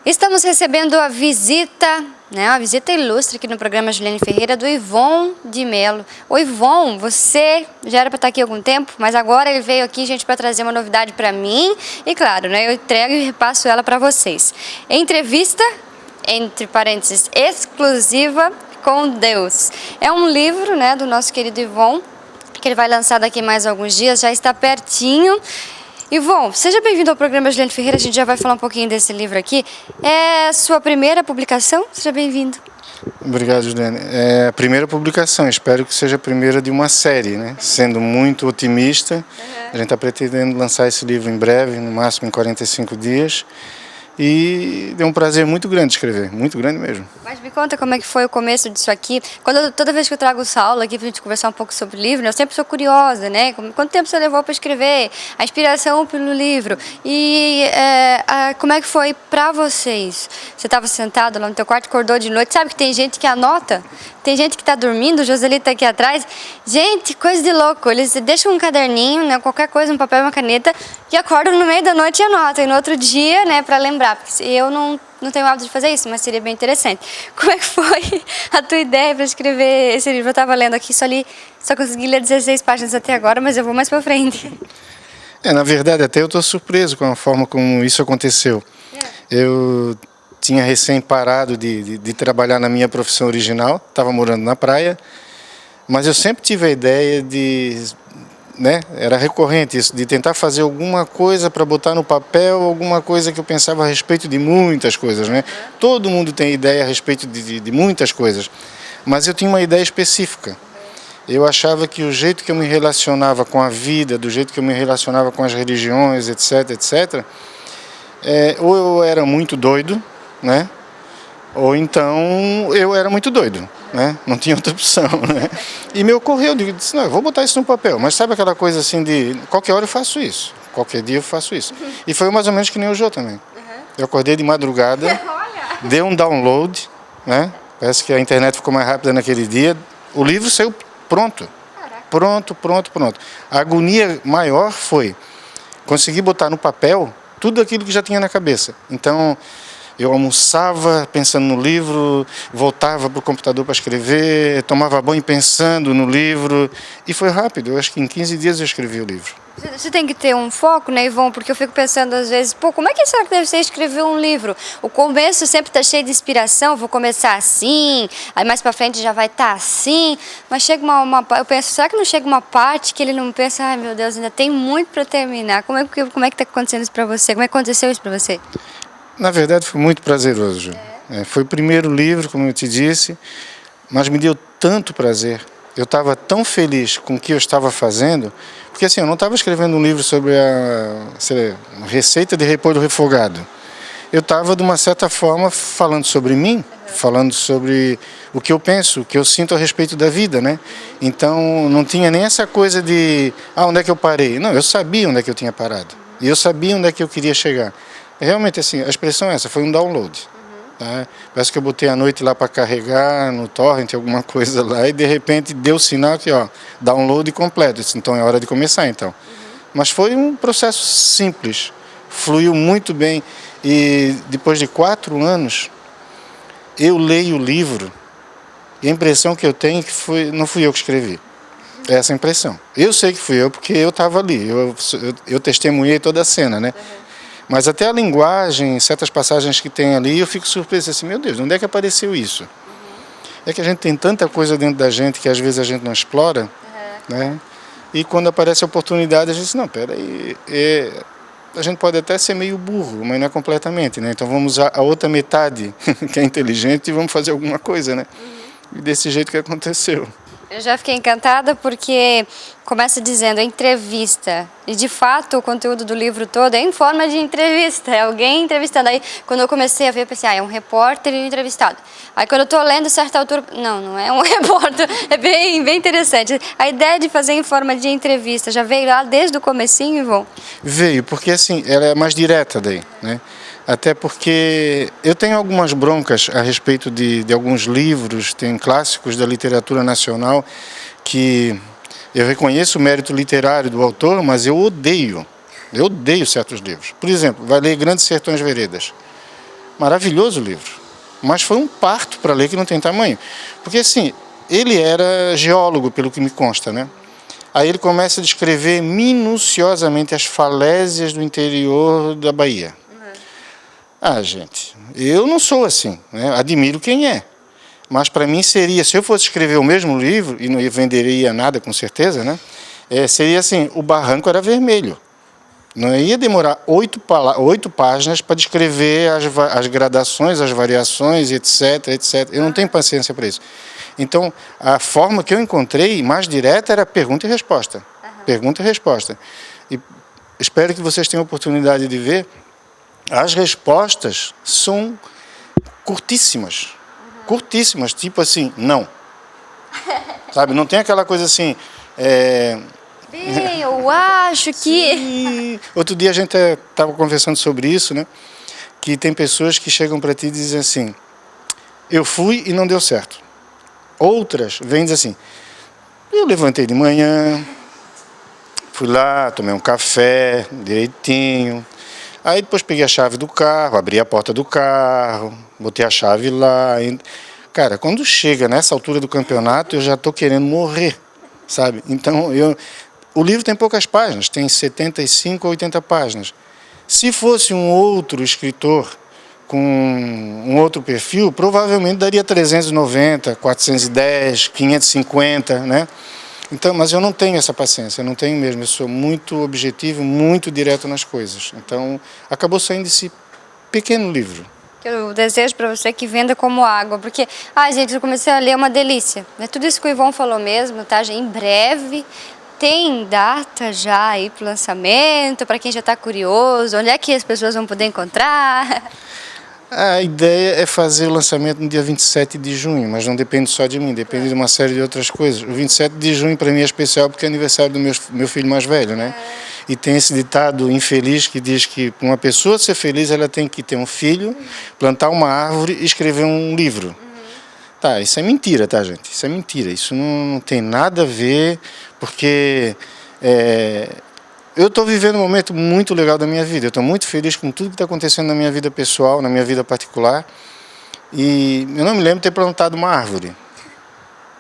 Estamos recebendo a visita, uma visita ilustre aqui no programa Juliane Ferreira, do Ivon de Melo. O Ivon, você já era para estar aqui há algum tempo, mas agora ele veio aqui, gente, para trazer uma novidade para mim e, claro, eu entrego e repasso ela para vocês. Entrevista, entre parênteses, exclusiva com Deus. É um livro, do nosso querido Ivon, que ele vai lançar daqui mais alguns dias, já está pertinho. Ivon, seja bem-vindo ao programa Juliane Ferreira, a gente já vai falar um pouquinho desse livro aqui. É sua primeira publicação? Seja bem-vindo. Obrigado, Juliane. É a primeira publicação, espero que seja a primeira de uma série, Sendo muito otimista, a gente está pretendendo lançar esse livro em breve, no máximo em 45 dias. E deu um prazer muito grande escrever, muito grande mesmo. Mas me conta como é que foi o começo disso aqui. Toda vez que eu trago o Saulo aqui para a gente conversar um pouco sobre o livro, eu sempre sou curiosa, Quanto tempo você levou para escrever? A inspiração pelo livro. E como é que foi para vocês? Você estava sentado lá no teu quarto, acordou de noite. Sabe que tem gente que anota? Tem gente que está dormindo, o Joselito está aqui atrás. Gente, coisa de louco. Eles deixam um caderninho, qualquer coisa, um papel, uma caneta, e acordam no meio da noite e anotam. E no outro dia, para lembrar. Porque eu não tenho o hábito de fazer isso, mas seria bem interessante. Como é que foi a tua ideia para escrever esse livro? Eu estava lendo aqui, só consegui ler 16 páginas até agora, mas eu vou mais para frente. Na verdade, até eu estou surpreso com a forma como isso aconteceu. Eu tinha recém parado de trabalhar na minha profissão original, estava morando na praia, mas eu sempre tive a ideia era recorrente isso, de tentar fazer alguma coisa para botar no papel, alguma coisa que eu pensava a respeito de muitas coisas, Todo mundo tem ideia a respeito de muitas coisas, mas eu tinha uma ideia específica. Eu achava que o jeito que eu me relacionava com a vida, do jeito que eu me relacionava com as religiões, etc., ou eu era muito doido, ou então eu era muito doido. Não tinha outra opção, E me ocorreu, eu disse, não, eu vou botar isso no papel, mas sabe aquela coisa assim de, qualquer hora eu faço isso, qualquer dia eu faço isso. E foi mais ou menos que nem o Jô também. Eu acordei de madrugada, dei um download, Parece que a internet ficou mais rápida naquele dia, o livro saiu pronto. Pronto. A agonia maior foi conseguir botar no papel tudo aquilo que já tinha na cabeça. Então, eu almoçava pensando no livro, voltava para o computador para escrever, tomava banho pensando no livro. E foi rápido, eu acho que em 15 dias eu escrevi o livro. Você tem que ter um foco, Ivon? Porque eu fico pensando às vezes, como é que será que deve ser escrever um livro? O começo sempre está cheio de inspiração, vou começar assim, aí mais para frente já vai estar assim. Mas chega eu penso, será que não chega uma parte que ele não pensa, ai meu Deus, ainda tem muito para terminar? Como é que está acontecendo isso para você? Como é que aconteceu isso para você? Na verdade, foi muito prazeroso, Ju. Foi o primeiro livro, como eu te disse, mas me deu tanto prazer. Eu estava tão feliz com o que eu estava fazendo, porque assim, eu não estava escrevendo um livro sobre a receita de repolho refogado. Eu estava, de uma certa forma, falando sobre mim, falando sobre o que eu penso, o que eu sinto a respeito da vida, Então, não tinha nem essa coisa de, onde é que eu parei? Não, eu sabia onde é que eu tinha parado. E eu sabia onde é que eu queria chegar. Realmente, assim, a expressão é essa, foi um download. Parece que eu botei a noite lá para carregar no torrent, alguma coisa lá, e de repente deu o sinal que, download completo. Então é hora de começar, então. Mas foi um processo simples, fluiu muito bem. E depois de 4 anos, eu leio o livro e a impressão que eu tenho é que não fui eu que escrevi. É essa a impressão. Eu sei que fui eu porque eu estava ali, eu testemunhei toda a cena, Mas até a linguagem, certas passagens que tem ali, eu fico surpreso assim, meu Deus, onde é que apareceu isso? É que a gente tem tanta coisa dentro da gente que às vezes a gente não explora, E quando aparece a oportunidade, a gente diz, não, peraí, a gente pode até ser meio burro, mas não é completamente, Então vamos usar a outra metade, que é inteligente, e vamos fazer alguma coisa, E desse jeito que aconteceu. Eu já fiquei encantada porque começa dizendo entrevista. E de fato o conteúdo do livro todo é em forma de entrevista, é alguém entrevistando. Aí quando eu comecei a ver, eu pensei, é um repórter e um entrevistado. Aí quando eu estou lendo a certa altura, não é um repórter, é bem interessante. A ideia de fazer em forma de entrevista já veio lá desde o comecinho, Ivon? Veio, porque assim, ela é mais direta daí, Até porque eu tenho algumas broncas a respeito de alguns livros, tem clássicos da literatura nacional que eu reconheço o mérito literário do autor, mas eu odeio certos livros. Por exemplo, vai ler Grandes Sertões Veredas. Maravilhoso o livro. Mas foi um parto para ler que não tem tamanho. Porque, assim, ele era geólogo, pelo que me consta, né? Aí ele começa a descrever minuciosamente as falésias do interior da Bahia. Gente, eu não sou assim, né? Admiro quem é. Mas para mim seria, se eu fosse escrever o mesmo livro, e não venderia nada com certeza, né? Seria assim, o barranco era vermelho. Não ia demorar 8 páginas para descrever as gradações, as variações, etc, etc. Eu não tenho paciência para isso. Então, a forma que eu encontrei mais direta era pergunta e resposta. Pergunta e resposta. E espero que vocês tenham a oportunidade de ver. As respostas são curtíssimas. Curtíssimas, tipo assim, não. Sabe, não tem aquela coisa assim... Bem, eu acho que... Sim. Outro dia a gente estava conversando sobre isso, né? Que tem pessoas que chegam para ti e dizem assim, eu fui e não deu certo. Outras vêm dizer assim, eu levantei de manhã, fui lá, tomei um café direitinho, aí depois peguei a chave do carro, abri a porta do carro, botei a chave lá. Cara, quando chega nessa altura do campeonato, eu já estou querendo morrer, sabe? Então, o livro tem poucas páginas, tem 75 ou 80 páginas. Se fosse um outro escritor com um outro perfil, provavelmente daria 390, 410, 550, né? Então, mas eu não tenho essa paciência, eu não tenho mesmo, eu sou muito objetivo, muito direto nas coisas. Então, acabou saindo esse pequeno livro. Eu desejo para você que venda como água, porque, gente, eu comecei a ler, é uma delícia. É tudo isso que o Ivon falou mesmo, tá? Em breve, tem data já aí para o lançamento, para quem já está curioso, onde é que as pessoas vão poder encontrar? A ideia é fazer o lançamento no dia 27 de junho, mas não depende só de mim, depende de uma série de outras coisas. O 27 de junho para mim é especial porque é aniversário do meu filho mais velho, né? E tem esse ditado infeliz que diz que para uma pessoa ser feliz ela tem que ter um filho, plantar uma árvore e escrever um livro. Tá, isso é mentira, tá, gente? Isso é mentira, isso não tem nada a ver, porque eu estou vivendo um momento muito legal da minha vida. Eu estou muito feliz com tudo que está acontecendo na minha vida pessoal, na minha vida particular. E eu não me lembro de ter plantado uma árvore.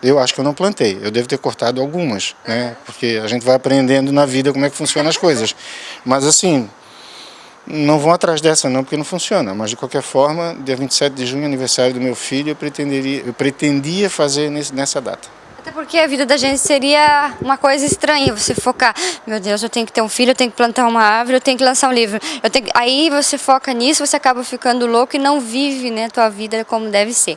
Eu acho que eu não plantei. Eu devo ter cortado algumas, né? Porque a gente vai aprendendo na vida como é que funcionam as coisas. Mas assim, não vão atrás dessa não, porque não funciona. Mas de qualquer forma, dia 27 de junho, aniversário do meu filho, eu pretendia fazer nessa data. Até porque a vida da gente seria uma coisa estranha, você focar, meu Deus, eu tenho que ter um filho, eu tenho que plantar uma árvore, eu tenho que lançar um livro. Aí você foca nisso, você acaba ficando louco e não vive, né, a tua vida como deve ser.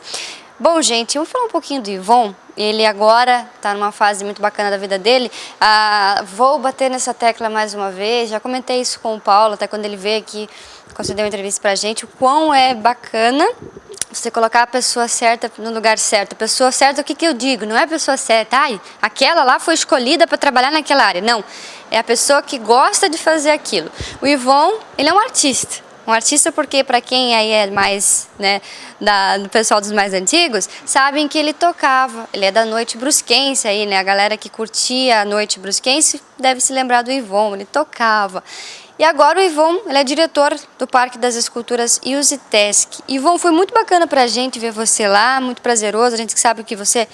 Bom, gente, vamos falar um pouquinho do Ivon. Ele agora está numa fase muito bacana da vida dele. Vou bater nessa tecla mais uma vez, já comentei isso com o Paulo, até quando ele veio aqui, concedeu uma entrevista pra gente, o quão é bacana você colocar a pessoa certa no lugar certo. A pessoa certa, o que eu digo? Não é a pessoa certa, aquela lá foi escolhida para trabalhar naquela área. Não, é a pessoa que gosta de fazer aquilo. O Ivon, ele é um artista. Um artista porque, para quem aí é mais, né, do pessoal dos mais antigos, sabem que ele tocava. Ele é da noite brusquense aí, né? A galera que curtia a noite brusquense deve se lembrar do Ivon, ele tocava. E agora o Ivon, ele é diretor do Parque das Esculturas Iusitesc. Ivon, foi muito bacana pra gente ver você lá, muito prazeroso. A gente sabe que você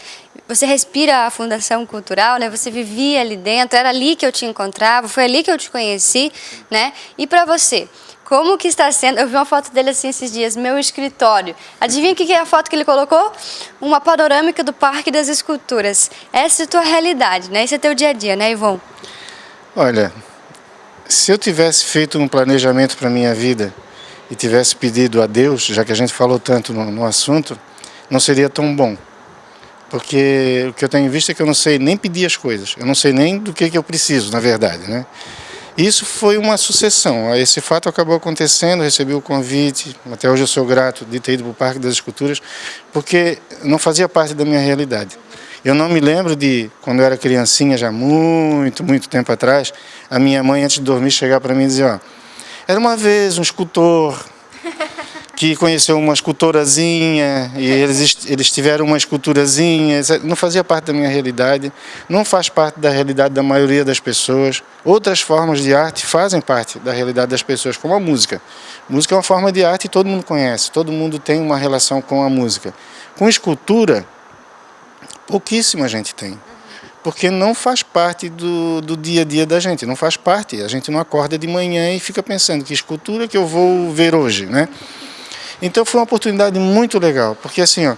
respira a Fundação Cultural, né? Você vivia ali dentro, era ali que eu te encontrava, foi ali que eu te conheci, né? E pra você, como que está sendo? Eu vi uma foto dele assim esses dias, meu escritório. Adivinha o que é a foto que ele colocou? Uma panorâmica do Parque das Esculturas. Essa é a tua realidade, né? Esse é o teu dia a dia, né, Ivon? Olha, se eu tivesse feito um planejamento para a minha vida e tivesse pedido a Deus, já que a gente falou tanto no assunto, não seria tão bom. Porque o que eu tenho visto é que eu não sei nem pedir as coisas. Eu não sei nem do que eu preciso, na verdade, né? Isso foi uma sucessão. Esse fato acabou acontecendo, recebi o convite, até hoje eu sou grato de ter ido para o Parque das Esculturas, porque não fazia parte da minha realidade. Eu não me lembro de, quando eu era criancinha, já muito, muito tempo atrás, a minha mãe, antes de dormir, chegar para mim e dizer, era uma vez um escultor que conheceu uma escultorazinha e eles tiveram uma esculturazinha, não fazia parte da minha realidade, não faz parte da realidade da maioria das pessoas. Outras formas de arte fazem parte da realidade das pessoas, como a música. Música é uma forma de arte e todo mundo conhece, todo mundo tem uma relação com a música. Com escultura, pouquíssima gente tem, porque não faz parte do dia a dia da gente, não faz parte. A gente não acorda de manhã e fica pensando que escultura que eu vou ver hoje, né? Então foi uma oportunidade muito legal, porque assim, ó,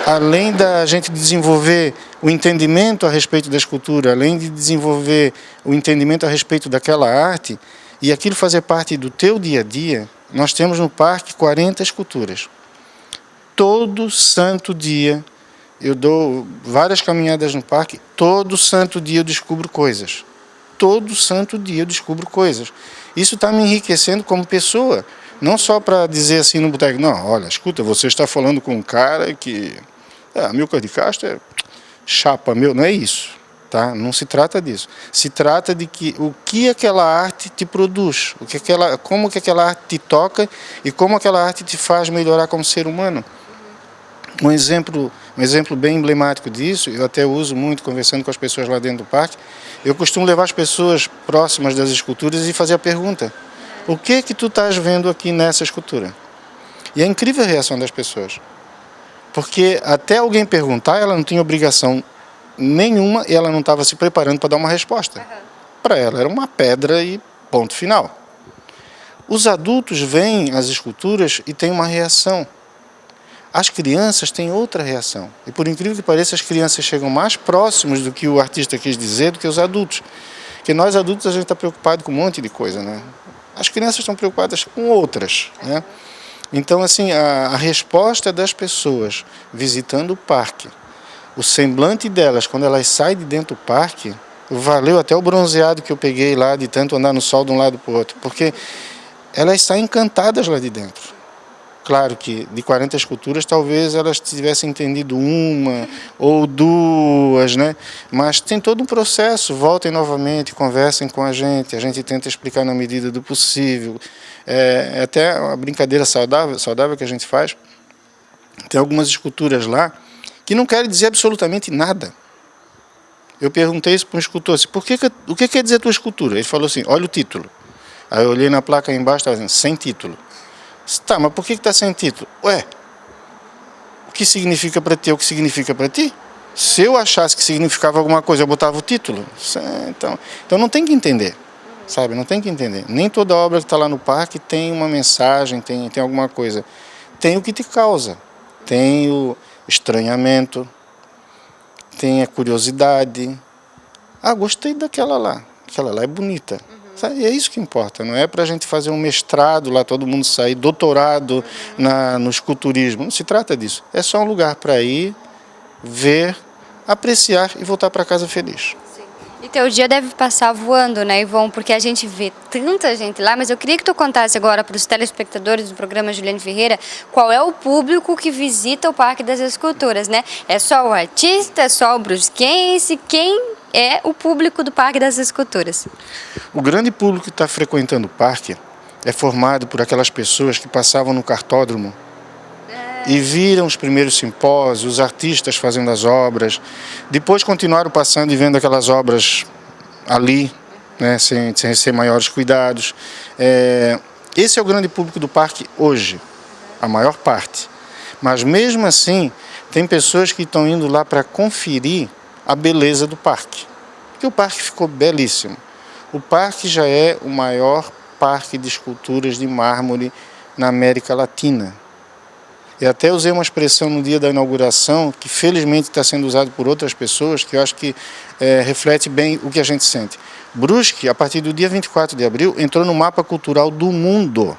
além da gente desenvolver o entendimento a respeito da escultura, além de desenvolver o entendimento a respeito daquela arte, e aquilo fazer parte do teu dia a dia, nós temos no parque 40 esculturas. Todo santo dia, eu dou várias caminhadas no parque, todo santo dia eu descubro coisas. Todo santo dia eu descubro coisas. Isso está me enriquecendo como pessoa. Não só para dizer assim no boteco, não, olha, escuta, você está falando com um cara que... Amilcar de Castro é chapa meu, não é isso, tá? Não se trata disso. Se trata de que o que aquela arte te produz, como que aquela arte te toca e como aquela arte te faz melhorar como ser humano. Um exemplo bem emblemático disso, eu até uso muito conversando com as pessoas lá dentro do parque, eu costumo levar as pessoas próximas das esculturas e fazer a pergunta: o que tu estás vendo aqui nessa escultura? E é incrível a reação das pessoas. Porque até alguém perguntar, ela não tinha obrigação nenhuma e ela não estava se preparando para dar uma resposta. Para ela era uma pedra e ponto final. Os adultos veem as esculturas e têm uma reação. As crianças têm outra reação. E por incrível que pareça, as crianças chegam mais próximos do que o artista quis dizer do que os adultos. Porque nós adultos a gente está preocupado com um monte de coisa, né? As crianças estão preocupadas com outras, né? Então, assim, a resposta das pessoas visitando o parque, o semblante delas, quando elas saem de dentro do parque, valeu até o bronzeado que eu peguei lá, de tanto andar no sol de um lado para o outro, porque elas saem encantadas lá de dentro. Claro que de 40 esculturas, talvez elas tivessem entendido uma ou duas, né? Mas tem todo um processo, voltem novamente, conversem com a gente tenta explicar na medida do possível. É até uma brincadeira saudável que a gente faz. Tem algumas esculturas lá que não querem dizer absolutamente nada. Eu perguntei isso para um escultor, assim, o que quer dizer a tua escultura? Ele falou assim, olha o título. Aí eu olhei na placa aí embaixo, estava dizendo, sem título. Tá, mas por que está sem título? Ué, o que significa para ti é o que significa para ti? Se eu achasse que significava alguma coisa, eu botava o título. Então não tem que entender, sabe? Não tem que entender. Nem toda obra que está lá no parque tem uma mensagem, tem alguma coisa. Tem o que te causa. Tem o estranhamento, tem a curiosidade. Gostei daquela lá. Aquela lá é bonita. E é isso que importa, não é para a gente fazer um mestrado lá, todo mundo sair, doutorado no esculturismo, não se trata disso. É só um lugar para ir, ver, apreciar e voltar para casa feliz. E teu dia deve passar voando, né, Ivon? Porque a gente vê tanta gente lá, mas eu queria que tu contasse agora para os telespectadores do programa Juliane Ferreira qual é o público que visita o Parque das Esculturas, né? É só o artista, é só o brusquense, quem é o público do Parque das Esculturas? O grande público que está frequentando o parque é formado por aquelas pessoas que passavam no cartódromo e viram os primeiros simpósios, os artistas fazendo as obras, depois continuaram passando e vendo aquelas obras ali, né, sem ser maiores cuidados. Esse é o grande público do parque hoje, a maior parte. Mas mesmo assim, tem pessoas que estão indo lá para conferir a beleza do parque, porque o parque ficou belíssimo. O parque já é o maior parque de esculturas de mármore na América Latina. Eu até usei uma expressão no dia da inauguração, que felizmente está sendo usado por outras pessoas, que eu acho que reflete bem o que a gente sente. Brusque, a partir do dia 24 de abril, entrou no mapa cultural do mundo.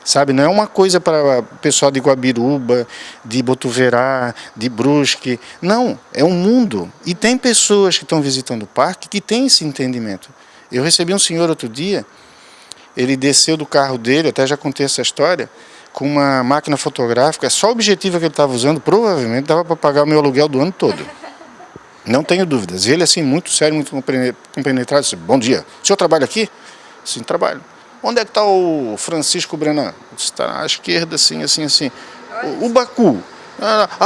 Sabe, não é uma coisa para o pessoal de Guabiruba, de Botuverá, de Brusque. Não, é um mundo. E tem pessoas que estão visitando o parque que têm esse entendimento. Eu recebi um senhor outro dia, ele desceu do carro dele, até já contei essa história, com uma máquina fotográfica, só o objetivo que ele estava usando, provavelmente dava para pagar o meu aluguel do ano todo. Não tenho dúvidas. E ele, assim, muito sério, muito compenetrado, disse, bom dia, o senhor trabalha aqui? Sim, trabalho. Onde é que está o Francisco Brenan? Está à esquerda, assim, assim, assim. O Baku.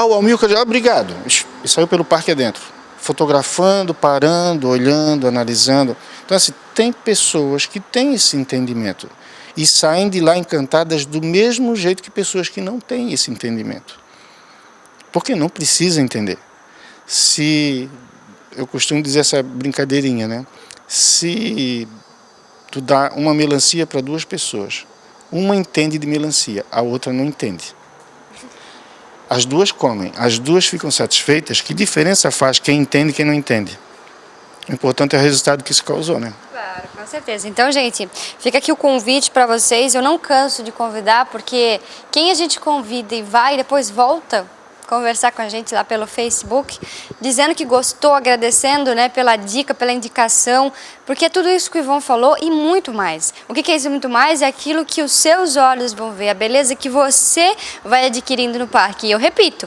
O Amilcar, obrigado. E saiu pelo parque adentro, fotografando, parando, olhando, analisando. Então, assim, tem pessoas que têm esse entendimento e saem de lá encantadas do mesmo jeito que pessoas que não têm esse entendimento. Porque não precisa entender. Se, eu costumo dizer essa brincadeirinha, né? Se tu dá uma melancia para duas pessoas, uma entende de melancia, a outra não entende. As duas comem, as duas ficam satisfeitas. Que diferença faz quem entende e quem não entende? O importante é o resultado que isso causou, né? Claro, com certeza. Então, gente, fica aqui o convite para vocês. Eu não canso de convidar, porque quem a gente convida e vai e depois volta conversar com a gente lá pelo Facebook, dizendo que gostou, agradecendo, né, pela dica, pela indicação, porque é tudo isso que o Ivon falou e muito mais. O que é isso muito mais? É aquilo que os seus olhos vão ver, a beleza que você vai adquirindo no parque. E eu repito,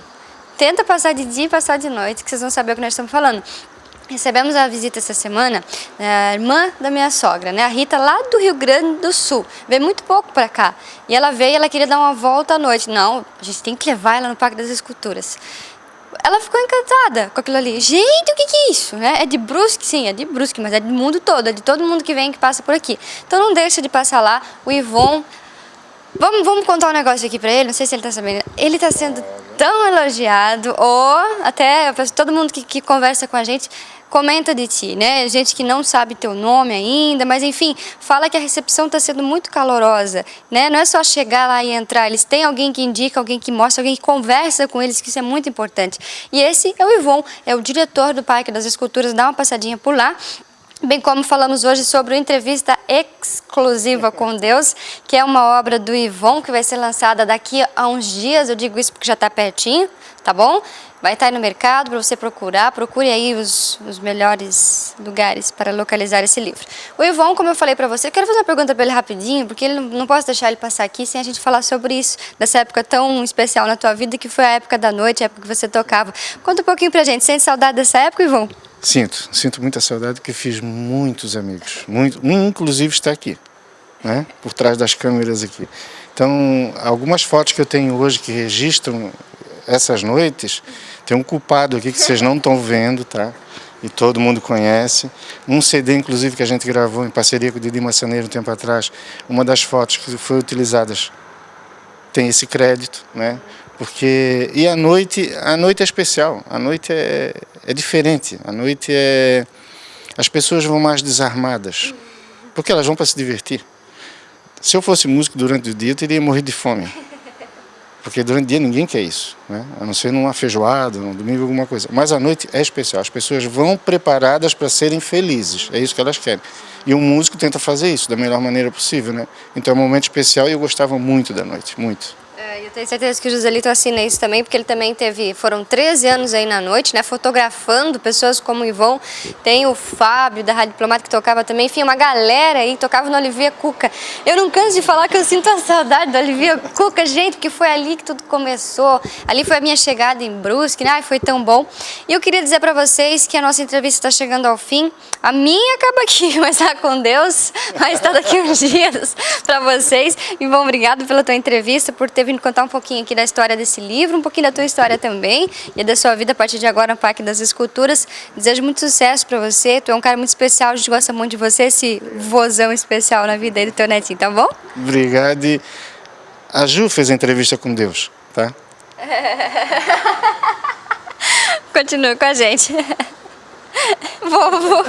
tenta passar de dia e passar de noite, que vocês vão saber o que nós estamos falando. Recebemos a visita essa semana da irmã da minha sogra, né? A Rita, lá do Rio Grande do Sul. Veio muito pouco para cá. E ela veio, ela queria dar uma volta à noite. Não, a gente tem que levar ela no Parque das Esculturas. Ela ficou encantada com aquilo ali. Gente, o que é isso? Né? É de Brusque? Sim, é de Brusque, mas é do mundo todo. É de todo mundo que vem, que passa por aqui. Então não deixa de passar lá. O Ivon... Vamos contar um negócio aqui pra ele, não sei se ele tá sabendo. Ele tá sendo tão elogiado, ou até todo mundo que conversa com a gente comenta de ti, né? Gente que não sabe teu nome ainda, mas enfim, fala que a recepção tá sendo muito calorosa, né? Não é só chegar lá e entrar, eles têm alguém que indica, alguém que mostra, alguém que conversa com eles, que isso é muito importante. E esse é o Ivon, é o diretor do Parque das Esculturas, dá uma passadinha por lá. Bem como falamos hoje sobre uma entrevista exclusiva com Deus, que é uma obra do Ivon, que vai ser lançada daqui a uns dias, eu digo isso porque já está pertinho, tá bom? Vai estar aí no mercado para você procurar, procure aí os melhores lugares para localizar esse livro. O Ivon, como eu falei para você, eu quero fazer uma pergunta para ele rapidinho, porque ele não posso deixar ele passar aqui sem a gente falar sobre isso, dessa época tão especial na tua vida, que foi a época da noite, a época que você tocava. Conta um pouquinho pra gente, sente saudade dessa época, Ivon? Sinto muita saudade, porque fiz muitos amigos, um inclusive está aqui, né? Por trás das câmeras aqui. Então, algumas fotos que eu tenho hoje que registram essas noites, tem um culpado aqui que vocês não estão vendo, tá? E todo mundo conhece. Um CD, inclusive, que a gente gravou em parceria com o Didi Massaneiro um tempo atrás, uma das fotos que foi utilizadas tem esse crédito, né? Porque e a noite é especial, a noite é diferente, a noite as pessoas vão mais desarmadas, porque elas vão para se divertir. Se eu fosse músico durante o dia, eu teria morrido de fome, porque durante o dia ninguém quer isso, né? A não ser numa feijoada, num domingo, alguma coisa. Mas a noite é especial, as pessoas vão preparadas para serem felizes, é isso que elas querem. E um músico tenta fazer isso da melhor maneira possível, né? Então é um momento especial e eu gostava muito da noite, muito. Eu tenho certeza que o Joselito assina isso também, porque ele também foram 13 anos aí na noite, né, fotografando pessoas como o Ivon. Tem o Fábio da Rádio Diplomata que tocava também, enfim, uma galera aí tocava no Olivia Cuca. Eu não canso de falar que eu sinto a saudade da Olivia Cuca, gente, porque foi ali que tudo começou. Ali foi a minha chegada em Brusque, né? Ai, foi tão bom. E eu queria dizer para vocês que a nossa entrevista está chegando ao fim. A minha acaba aqui, mas tá com Deus, vai estar daqui uns dias para vocês. Ivon, obrigado pela tua entrevista, por ter vindo contar um pouquinho aqui da história desse livro, um pouquinho da tua história também e da sua vida a partir de agora no Parque das Esculturas. Desejo muito sucesso para você, tu é um cara muito especial, a gente gosta muito de você, esse vozão especial na vida aí do teu netinho, tá bom? Obrigado. E a Ju fez a entrevista com Deus, tá? Continua com a gente. Vovô.